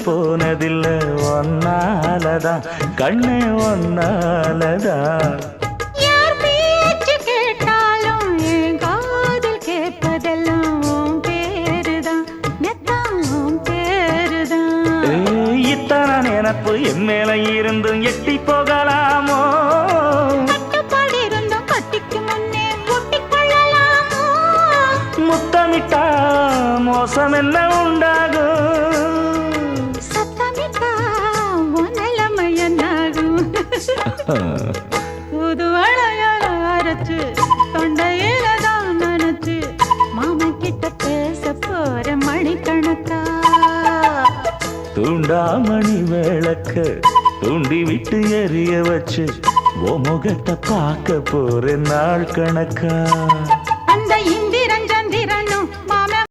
போனதில்ல ஒன்னாலதான் கண்ணே ஒன்னாலதான் யார் பேச்சு கேட்டாலும் என் காதில் கேட்பதெல்லாம் உன் பேருதான் நெத்தான் உன் பேருதான் இத்தனை நினப்பு என் மேல இருந்தும் எட்டி போகலாமோ கட்டுப்பாடு இருந்தும் கட்டிக்கு முன்னே ஒட்டிக்கொள்ளலாமோ முத்தமிட்டா மோசம் என்ன உண்டாகும் சத்தமிட்டா உன் நிலைமை என்னாகும் புது அழையால அரைச்சு தொண்டையில தான் நினைச்சு மாமன் கிட்ட பேச போற மணிக்கணக்கா தூண்டாமணி விளக்க தூண்டி விட்டு எரிய வச்சு ஓ முகத்தை பார்க்க போற நாள் கணக்கா